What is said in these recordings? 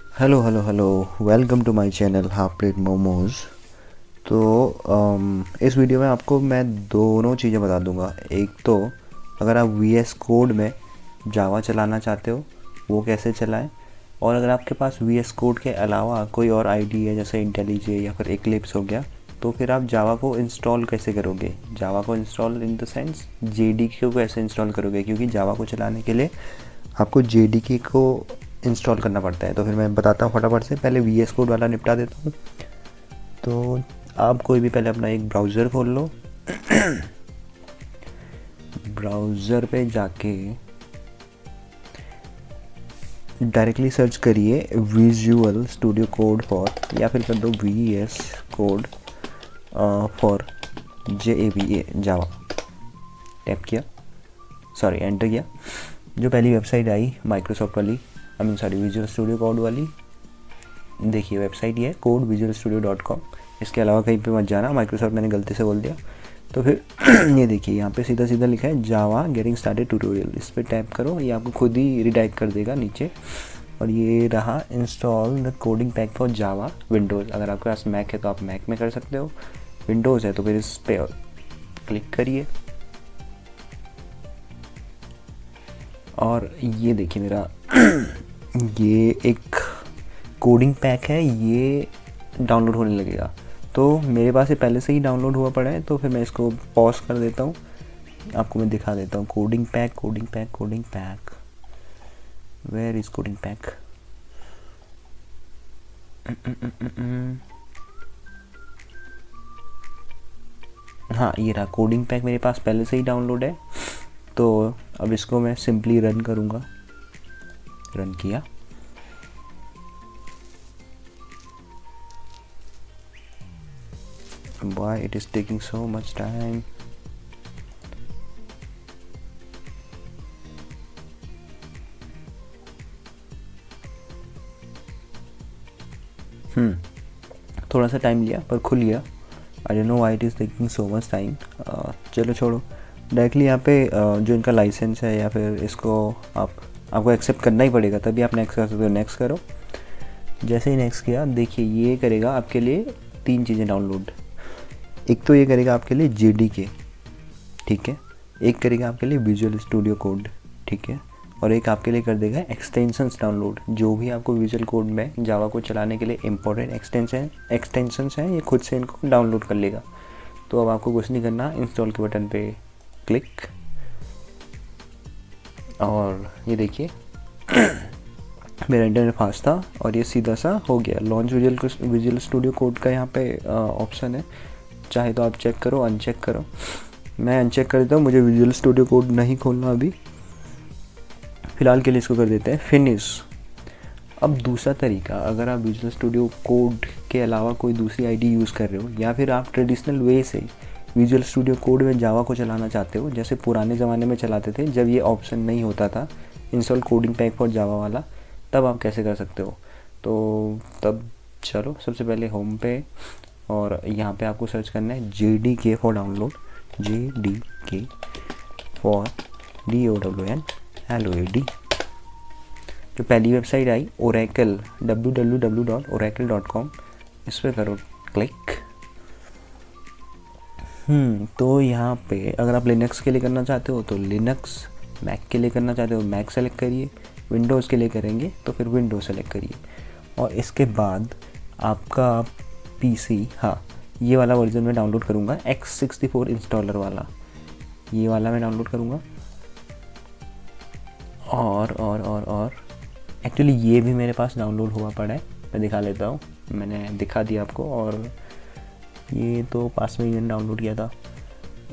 Hello hello hello, welcome to my channel half plate momos. तो इस video में आपको मैं दोनों चीज़ें बता दूंगा। एक तो अगर आप वी एस कोड में जावा चलाना चाहते हो वो कैसे चलाएं, और अगर आपके पास वी एस कोड के अलावा कोई और आईडी है जैसे इंटेलिजे या फिर एक्लिप्स हो गया, तो फिर आप जावा को इंस्टॉल कैसे करोगे। जावा को install in the sense JDK को कैसे इंस्टॉल करोगे, क्योंकि जावा को चलाने के लिए आपको जेडीके को इंस्टॉल करना पड़ता है। तो फिर मैं बताता हूँ फटाफट से, पहले वी एस कोड वाला निपटा देता हूँ। तो आप कोई भी पहले अपना एक ब्राउज़र खोल लो। ब्राउज़र पे जाके डायरेक्टली सर्च करिए विजुअल स्टूडियो कोड फॉर, या फिर कर दो V S code for JAVA Java. Tap किया, सॉरी एंटर किया। जो पहली वेबसाइट आई माइक्रोसॉफ्ट वाली, विजुअल स्टूडियो कोड वाली, देखिए वेबसाइट ये है codevisualstudio.com। इसके अलावा कहीं पे मत जाना, माइक्रोसॉफ्ट मैंने गलती से बोल दिया। तो फिर ये देखिए यहाँ पे सीधा सीधा लिखा है जावा गेटिंग स्टार्टेड ट्यूटोरियल। इस पर टैप करो, ये आपको खुद ही रिडायरेक्ट कर देगा नीचे। और ये रहा install the coding pack for Java Windows. अगर आपके पास मैक है तो आप मैक में कर सकते हो, विंडोज़ है तो फिर इस पर क्लिक करिए। और ये देखिए मेरा ये एक कोडिंग पैक है, ये डाउनलोड होने लगेगा। तो मेरे पास ये पहले से ही डाउनलोड हुआ पड़ा है, तो फिर मैं इसको पॉज कर देता हूँ, आपको मैं दिखा देता हूँ। Coding pack, coding pack, coding pack, where is coding pack. हाँ ये रहा कोडिंग पैक, मेरे पास पहले से ही डाउनलोड है। तो अब इसको मैं सिंपली रन करूँगा। रन किया, why it is taking so much time। थोड़ा सा टाइम लिया पर खुल गया। I don't know why it is taking so much time. चलो छोड़ो, डायरेक्टली यहाँ पे जो इनका लाइसेंस है या फिर इसको आपको एक्सेप्ट करना ही पड़ेगा, तभी आप नेक्स्ट कर सकते हो। नेक्स्ट करो। जैसे ही नेक्स्ट किया, देखिए ये करेगा आपके लिए 3 चीज़ें डाउनलोड। एक तो ये करेगा आपके लिए JDK, ठीक है। एक करेगा आपके लिए विजुअल स्टूडियो कोड, ठीक है। और एक आपके लिए कर देगा एक्सटेंशंस डाउनलोड। जो भी आपको विजुअल कोड में जावा को चलाने के लिए इम्पोर्टेंट एक्सटेंशंस हैं, ये खुद से इनको डाउनलोड कर लेगा। तो अब आपको कुछ नहीं करना, इंस्टॉल के बटन पे क्लिक, और ये देखिए मेरा इंटरनेट फास्ट था और ये सीधा सा हो गया लॉन्च विजुअल स्टूडियो कोड का। यहाँ पे ऑप्शन है, चाहे तो आप चेक करो, अनचेक करो। मैं अनचेक कर देता हूँ, मुझे विजुअल स्टूडियो कोड नहीं खोलना अभी, फ़िलहाल के लिए इसको कर देते हैं फिनिश। अब दूसरा तरीका, अगर आप विजुअल स्टूडियो कोड के अलावा कोई दूसरी आईडी यूज़ कर रहे हो, या फिर आप ट्रेडिशनल वे से विजुअल स्टूडियो कोड में जावा को चलाना चाहते हो, जैसे पुराने ज़माने में चलाते थे जब ये ऑप्शन नहीं होता था install coding pack for Java वाला, तब आप कैसे कर सकते हो। तो तब चलो सबसे पहले होम पे, और यहाँ पे आपको सर्च करना है JDK for download. JDK for DOWN LOAD। जो पहली वेबसाइट आई ओरेकल, www.oracle.com, इस पर करो क्लिक। तो यहाँ पे अगर आप लिनक्स के लिए करना चाहते हो तो लिनक्स, मैक के लिए करना चाहते हो मैक सेलेक्ट करिए, विंडोज़ के लिए करेंगे तो फिर विंडोज़ सेलेक्ट करिए। और इसके बाद आपका PC, हाँ ये वाला वर्जन में डाउनलोड करूँगा, X64 इंस्टॉलर वाला, ये वाला मैं डाउनलोड करूँगा। और एक्चुअली ये भी मेरे पास डाउनलोड हुआ पड़ा है, मैं दिखा लेता हूँ। मैंने दिखा दिया आपको, और ये तो पास में ही मैंने डाउनलोड किया था।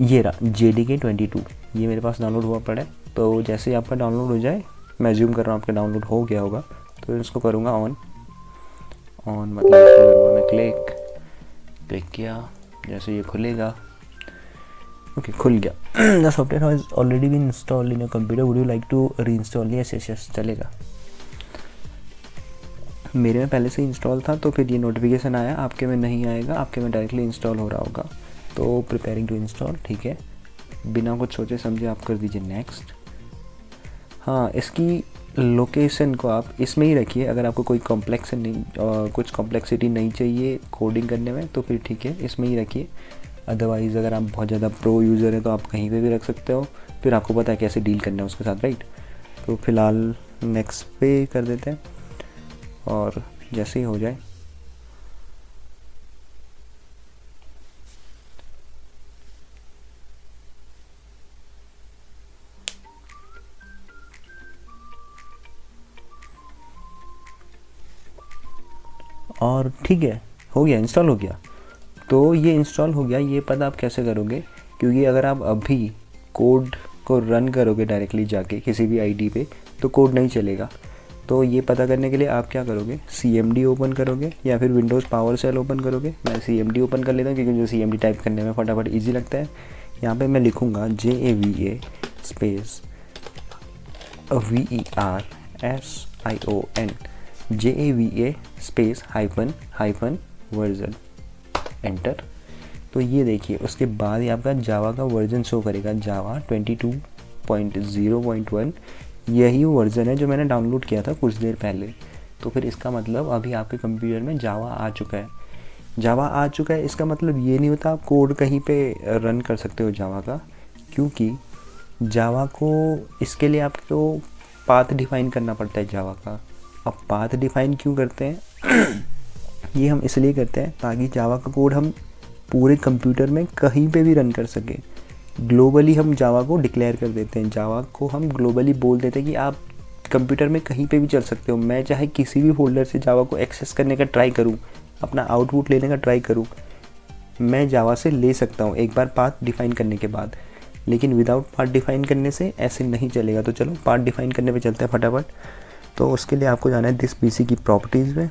ये रहा JDK 22, ये मेरे पास डाउनलोड हुआ पड़ा है। तो जैसे ही आपका डाउनलोड हो जाए, मैं ज़ूम कर रहा हूँ आपका डाउनलोड हो गया होगा, तो इसको करूँगा ऑन मतलब इसको करूँगा मैं क्लिक किया, जैसे ये खुलेगा। ओके खुल गया। The software has already been installed in your computer, would you like to reinstall. Yes चलेगा। मेरे में पहले से इंस्टॉल था, तो फिर ये नोटिफिकेशन आया, आपके में नहीं आएगा, आपके में डायरेक्टली इंस्टॉल हो रहा होगा। तो प्रिपेयरिंग टू इंस्टॉल, ठीक है। बिना कुछ सोचे समझे आप कर दीजिए नेक्स्ट। हाँ इसकी लोकेशन को आप इसमें ही रखिए। अगर आपको कोई कॉम्प्लेक्स नहीं कुछ कॉम्प्लेक्सिटी नहीं चाहिए कोडिंग करने में तो फिर ठीक है, इसमें ही रखिए। अदरवाइज़ अगर आप बहुत ज़्यादा प्रो यूज़र हैं तो आप कहीं पे भी रख सकते हो, फिर आपको पता है कैसे डील करना है उसके साथ, राइट। तो फ़िलहाल नेक्स्ट पे कर देते हैं और जैसे ही हो जाए और ठीक है, हो गया, इंस्टॉल हो गया। तो ये इंस्टॉल हो गया, ये पता आप कैसे करोगे, क्योंकि अगर आप अभी कोड को रन करोगे डायरेक्टली जाके किसी भी आईडी पे तो कोड नहीं चलेगा। तो ये पता करने के लिए आप क्या करोगे, CMD ओपन करोगे या फिर विंडोज़ पावर शेल ओपन करोगे। मैं CMD ओपन कर लेता हूँ क्योंकि मुझे CMD टाइप करने में फटाफट ईजी लगता है। यहाँ पे मैं लिखूँगा JAVA space VERSION JAVA space hyphen version, enter. तो ये देखिए उसके बाद ही आपका जावा का वर्जन शो करेगा, जावा 22.0.1। यही वर्जन है जो मैंने डाउनलोड किया था कुछ देर पहले। तो फिर इसका मतलब अभी आपके कंप्यूटर में जावा आ चुका है। जावा आ चुका है इसका मतलब ये नहीं होता आप कोड कहीं पे रन कर सकते हो जावा का, क्योंकि जावा को इसके लिए आपको पाथ डिफाइन करना पड़ता है जावा का। अब पाथ डिफाइन क्यों करते हैं ये हम इसलिए करते हैं ताकि जावा का कोड हम पूरे कंप्यूटर में कहीं पे भी रन कर सकें। ग्लोबली हम जावा को डिक्लेयर कर देते हैं, जावा को हम ग्लोबली बोल देते हैं कि आप कंप्यूटर में कहीं पे भी चल सकते हो। मैं चाहे किसी भी फोल्डर से जावा को एक्सेस करने का ट्राई करूं, अपना आउटपुट लेने का ट्राई करूं, मैं जावा से ले सकता हूं एक बार पाथ डिफाइन करने के बाद। लेकिन विदाउट पाथ डिफाइन करने से ऐसे नहीं चलेगा। तो चलो पाथ डिफाइन करने पे चलते हैं फटाफट। तो उसके लिए आपको जाना है दिस पीसी की प्रॉपर्टीज़ में।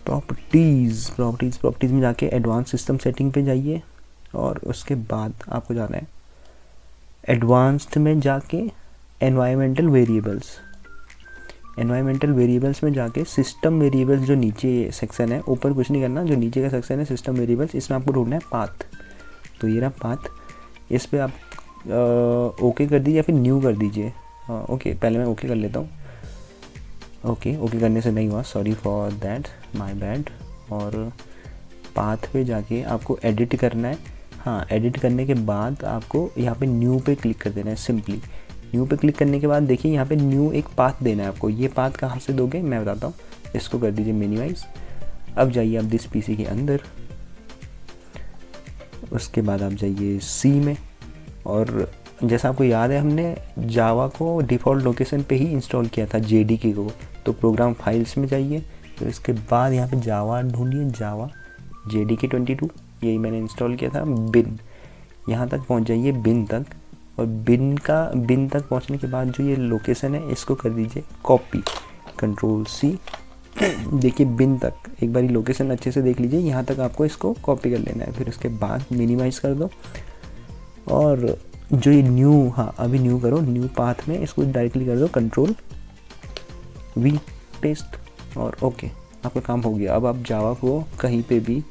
प्रॉपर्टीज़ में जाके एडवांस सिस्टम सेटिंग पे जाइए और उसके बाद आपको जाना है एडवांस्ड में जाके एनवायरमेंटल वेरिएबल्स में जाके सिस्टम वेरिएबल्स, जो नीचे सेक्शन है, ऊपर कुछ नहीं करना, जो नीचे का सेक्शन है सिस्टम वेरिएबल्स, इसमें आपको ढूंढना है पाथ। तो ये रहा पाथ, इस पर आप ओके कर दीजिए या फिर न्यू कर दीजिए। ओके, पहले मैं ओके कर लेता हूँ। ओके करने से नहीं हुआ, sorry for that, my bad. और पाथ पे जाके आपको एडिट करना है। हाँ, एडिट करने के बाद आपको यहाँ पे न्यू पे क्लिक कर देना है। सिंपली न्यू पे क्लिक करने के बाद देखिए यहाँ पे न्यू एक पाथ देना है आपको। ये पाथ कहाँ से दोगे मैं बताता हूँ। इसको कर दीजिए मिनिमाइज। अब जाइए आप दिस पीसी के अंदर, उसके बाद आप जाइए सी में, और जैसा आपको याद है हमने जावा को डिफ़ॉल्ट लोकेशन पे ही इंस्टॉल किया था JDK को। तो प्रोग्राम फाइल्स में जाइए, तो इसके बाद यहाँ पे जावा ढूंढिए, जावा JDK 22, यही मैंने इंस्टॉल किया था। बिन, यहाँ तक पहुँच जाइए, बिन तक। और बिन तक पहुँचने के बाद जो ये लोकेशन है इसको कर दीजिए कॉपी, Ctrl+C। देखिए बिन तक एक बार लोकेशन अच्छे से देख लीजिए, यहाँ तक आपको इसको कॉपी कर लेना है। फिर उसके बाद मिनिमाइज़ कर दो और जो ये न्यू, हाँ अभी न्यू करो, न्यू पाथ में इसको डायरेक्टली कर दो Ctrl+V, पेस्ट, और ओके, आपका काम हो गया। अब आप जावा को कहीं पे भी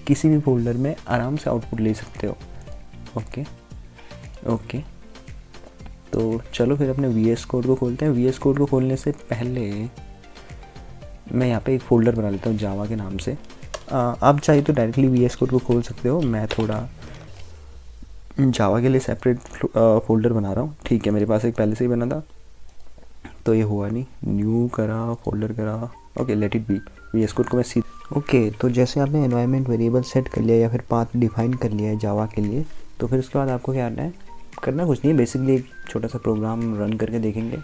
किसी भी फोल्डर में आराम से आउटपुट ले सकते हो। ओके, तो चलो फिर अपने VS कोड को खोलते हैं। VS कोड को खोलने से पहले मैं यहाँ पे एक फ़ोल्डर बना लेता हूँ जावा के नाम से। आप चाहे तो डायरेक्टली VS कोड को खोल सकते हो, मैं थोड़ा जावा के लिए सेपरेट फ़ोल्डर बना रहा हूँ। ठीक है, मेरे पास एक पहले से ही बना था तो ये हुआ नहीं, न्यू करा, फोल्डर करा, okay let it be. VS code को मैं ओके, तो जैसे आपने एनवायरनमेंट वेरिएबल सेट कर लिया या फिर पाथ डिफाइन कर लिया है जावा के लिए, तो फिर उसके बाद आपको क्या करना कुछ नहीं है, बेसिकली एक छोटा सा प्रोग्राम रन करके देखेंगे।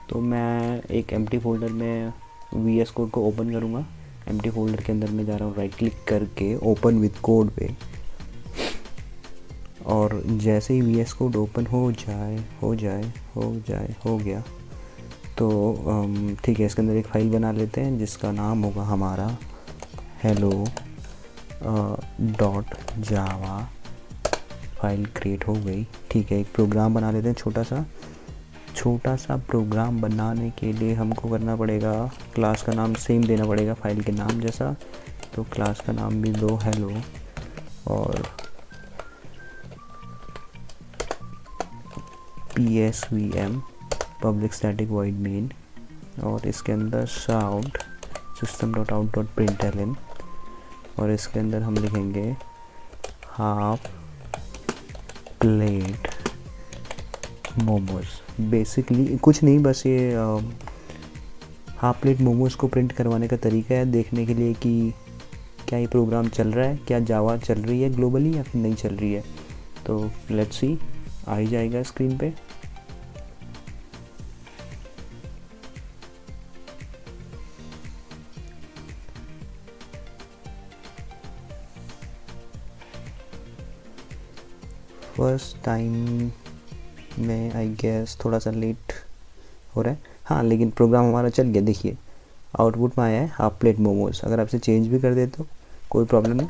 तो मैं एक एम्प्टी फोल्डर में VS कोड को ओपन करूँगा। एम्प्टी फोल्डर के अंदर मैं जा रहा हूँ, राइट क्लिक करके ओपन विद कोड पे, और जैसे ही VS कोड ओपन हो गया तो ठीक है, इसके अंदर एक फ़ाइल बना लेते हैं जिसका नाम होगा हमारा hello.java। फाइल क्रिएट हो गई। ठीक है, एक प्रोग्राम बना लेते हैं छोटा सा प्रोग्राम बनाने के लिए हमको करना पड़ेगा, क्लास का नाम सेम देना पड़ेगा फाइल के नाम जैसा। तो क्लास का नाम भी दो हेलो, और PSVM public static void main, और इसके अंदर साउंड system.out.println, और इसके अंदर हम लिखेंगे हाफ प्लेट मोमोज। बेसिकली कुछ नहीं, बस ये हाफ प्लेट मोमोज को प्रिंट करवाने का तरीका है, देखने के लिए कि क्या ये प्रोग्राम चल रहा है, क्या जावा चल रही है ग्लोबली या फिर नहीं चल रही है। तो लेट्स सी, आ ही जाएगा स्क्रीन पे। फर्स्ट टाइम में आई गेस थोड़ा सा लेट हो रहा है, हाँ, लेकिन प्रोग्राम हमारा चल गया। देखिए आउटपुट में आया है हाफ प्लेट मोमोज। अगर आपसे चेंज भी कर देते हो कोई प्रॉब्लम नहीं,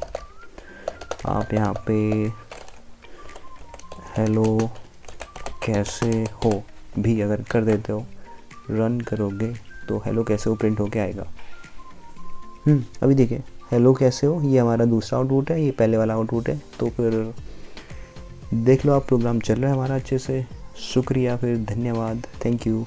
आप यहाँ पे हेलो कैसे हो भी अगर कर देते हो, रन करोगे तो हेलो कैसे हो प्रिंट होके आएगा। अभी देखिए हेलो कैसे हो, ये हमारा दूसरा आउटपुट है, ये पहले वाला आउटपुट है। तो फिर देख लो आप, प्रोग्राम चल रहा है हमारा अच्छे से। शुक्रिया, फिर धन्यवाद, थैंक यू।